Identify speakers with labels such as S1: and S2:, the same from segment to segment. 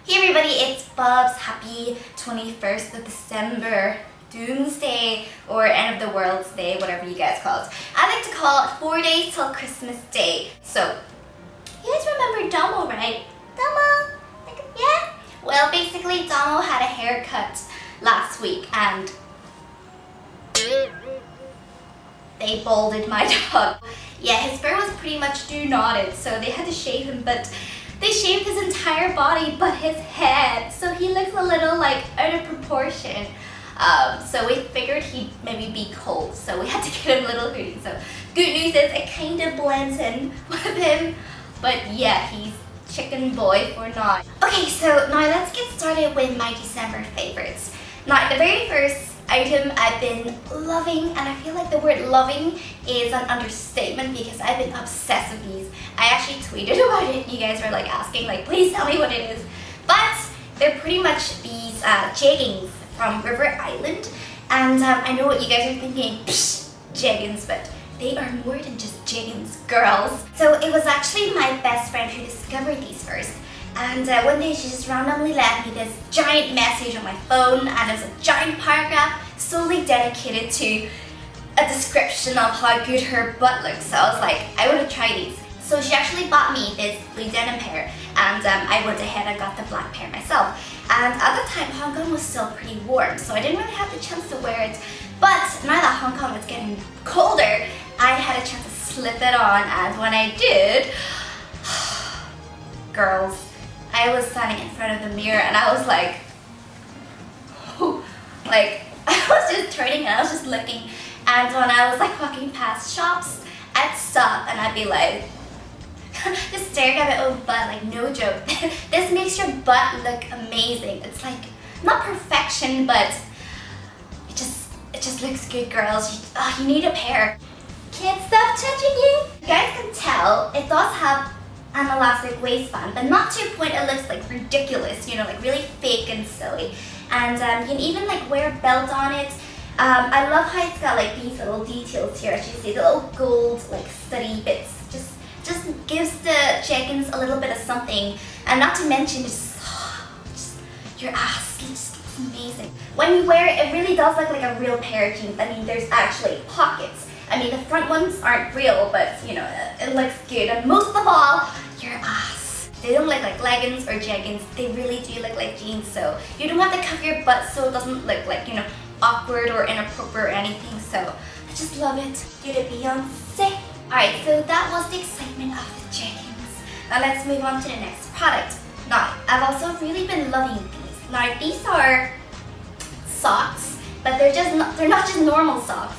S1: Hey everybody, it's Favs. Happy 21st of December, Doomsday, or End of the World's Day, whatever you guys call it. I like to call it 4 days till Christmas Day. So, you guys remember Domo, right? Domo? Yeah? Well, basically, Domo had a haircut last week and they balded my dog. Yeah, his fur was pretty much do-knotted, so they had to shave him, but they shaved his entire body but his head, so he looks a little like out of proportion. So we figured he'd maybe be cold, so we had to get him a little hoodie. So good news is it kind of blends in with him, but yeah, he's chicken boy for now. Okay, so now let's get started with my December favorites. Now the very first item I've been loving, and I feel like the word loving is an understatement because I've been obsessed with these. I actually tweeted about it. You guys were like asking, like, please tell me what it is. But they're pretty much these jeggings from River Island. And I know what you guys are thinking, psh, jeggings, but they are more than just jeggings, girls. So it was actually my best friend who discovered these first. And one day she just randomly left me this giant message on my phone, and it was a giant paragraph solely dedicated to a description of how good her butt looks. So I was like, I want to try these. So she actually bought me this blue denim pair, and I went ahead and got the black pair myself. And at the time, Hong Kong was still pretty warm, so I didn't really have the chance to wear it. But now that Hong Kong is getting colder, I had a chance to slip it on, and when I did, girls, I was standing in front of the mirror and I was like, like, I was just turning and I was just looking. And when I was like walking past shops, I'd stop and I'd be like, just staring at my own butt, like, no joke. This makes your butt look amazing. It's like, not perfection, but it just looks good, girls. You need a pair. Can't stop touching you. You guys can tell it does have an elastic waistband, but not to a point it looks like ridiculous, you know, like really fake and silly. And you can even like wear a belt on it. I love how it's got like these little details here, as you see, the little gold like study bits. Just gives the jeggings a little bit of something, and not to mention just your ass just looks amazing. When you wear it, it really does look like a real pair of jeans. I mean, there's actually pockets. I mean, the front ones aren't real, but you know, it looks good. And most of all, your ass. They don't look like leggings or jeggings. They really do look like jeans. So you don't have to cover your butt so it doesn't look like, you know, awkward or inappropriate or anything. So I just love it. Give it Beyonce. Alright, so that was the excitement of the jeggings. Now let's move on to the next product. Now, I've also really been loving these. Now, these are socks, but they're not just normal socks.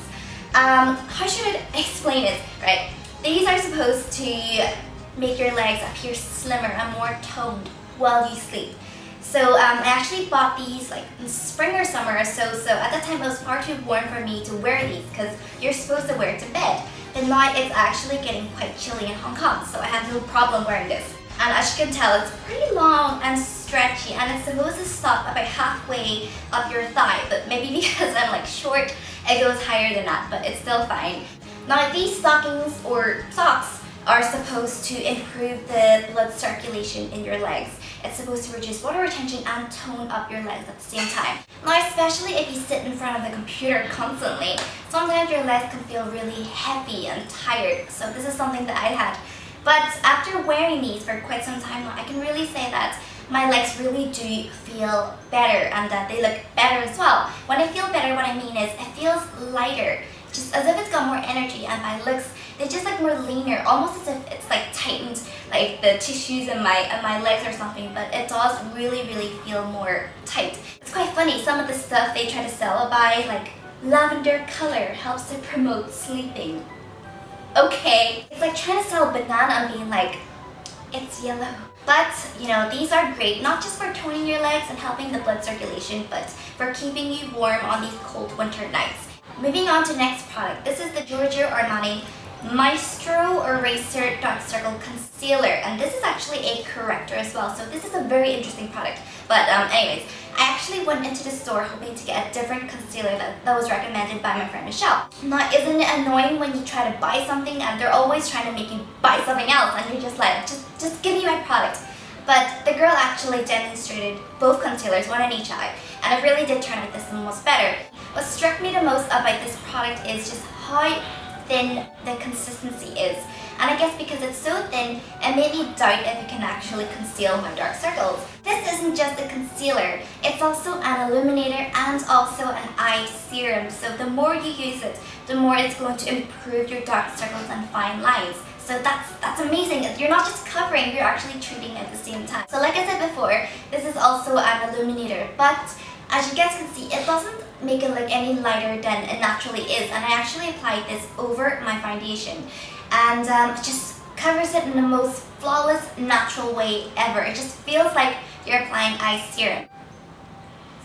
S1: How should I explain it? Right, these are supposed to make your legs appear slimmer and more toned while you sleep. So I actually bought these like in spring or summer, so at that time it was far too warm for me to wear these because you're supposed to wear it to bed. And now it's actually getting quite chilly in Hong Kong, so I had no problem wearing this. And as you can tell, it's pretty long and stretchy, and it's supposed to stop about halfway up your thigh, but maybe because I'm like short, it goes higher than that, but it's still fine. Now these stockings or socks are supposed to improve the blood circulation in your legs. It's supposed to reduce water retention and tone up your legs at the same time. Now, especially if you sit in front of the computer constantly, sometimes your legs can feel really heavy and tired. So this is something that I had. But after wearing these for quite some time now, I can really say that my legs really do feel better and that they look better as well. When I feel better, what I mean is it feels lighter, just as if it's got more energy, and my looks, they just look more leaner, almost as if it's like tightened, like the tissues in my legs or something, but it does really feel more tight. It's quite funny, some of the stuff they try to sell by, like lavender color helps to promote sleeping. Okay, it's like trying to sell a banana and being like, it's yellow. But, you know, these are great, not just for toning your legs and helping the blood circulation, but for keeping you warm on these cold winter nights. Moving on to the next product. This is the Giorgio Armani Maestro Eraser Dark Circle Concealer, and this is actually a corrector as well, so this is a very interesting product. But anyways, I actually went into the store hoping to get a different concealer that was recommended by my friend Michelle. Now, isn't it annoying when you try to buy something and they're always trying to make you buy something else and you're just like, just give me my product. But the girl actually demonstrated both concealers, one on each eye, and it really did turn out this one was better. What struck me the most about this product is just how thin the consistency is. And I guess because it's so thin, it made me doubt if it can actually conceal my dark circles. This isn't just a concealer, it's also an illuminator and also an eye serum. So the more you use it, the more it's going to improve your dark circles and fine lines. So that's amazing. You're not just covering, you're actually treating at the same time. So like I said before, this is also an illuminator, but as you guys can see, it doesn't make it look any lighter than it naturally is. And I actually applied this over my foundation, and it just covers it in the most flawless, natural way ever. It just feels like you're applying eye serum.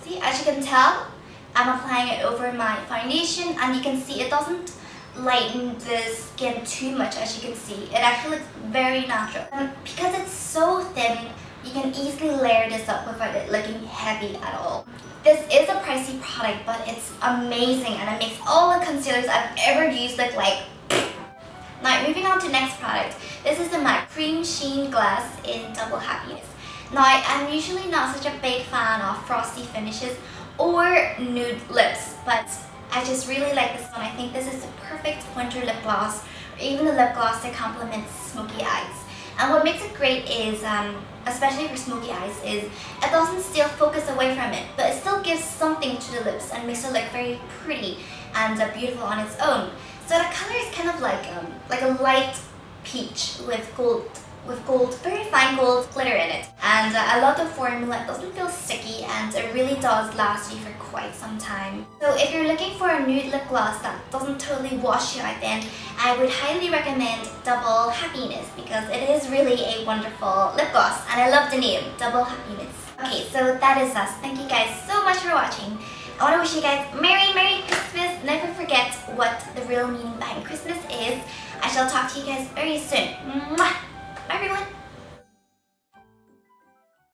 S1: See, as you can tell, I'm applying it over my foundation, and you can see it doesn't lighten the skin too much. As you can see, it actually looks very natural. Because it's so thin, you can easily layer this up without it looking heavy at all. This is a pricey product, but it's amazing, and it makes all the concealers I've ever used look like. Now, moving on to the next product. This is the MAC Cream Sheen Glass in Double Happiness. Now, I'm usually not such a big fan of frosty finishes or nude lips, but I just really like this one. I think this is the perfect winter lip gloss, or even the lip gloss that complements smoky eyes. And what makes it great is, especially for smoky eyes, is it doesn't steal focus away from it, but it still gives something to the lips and makes it look very pretty and beautiful on its own. So the color is kind of like a light peach with gold, very fine gold glitter in it. And I love the formula. It doesn't feel sticky, and it really does last you for quite some time. So if you're looking for a nude lip gloss that doesn't totally wash you out, then I would highly recommend Double Happiness, because it is really a wonderful lip gloss, and I love the name, Double Happiness. Okay, so that is us. Thank you guys so much for watching. I want to wish you guys Merry Christmas. Never forget what the real meaning behind Christmas is. I shall talk to you guys very soon.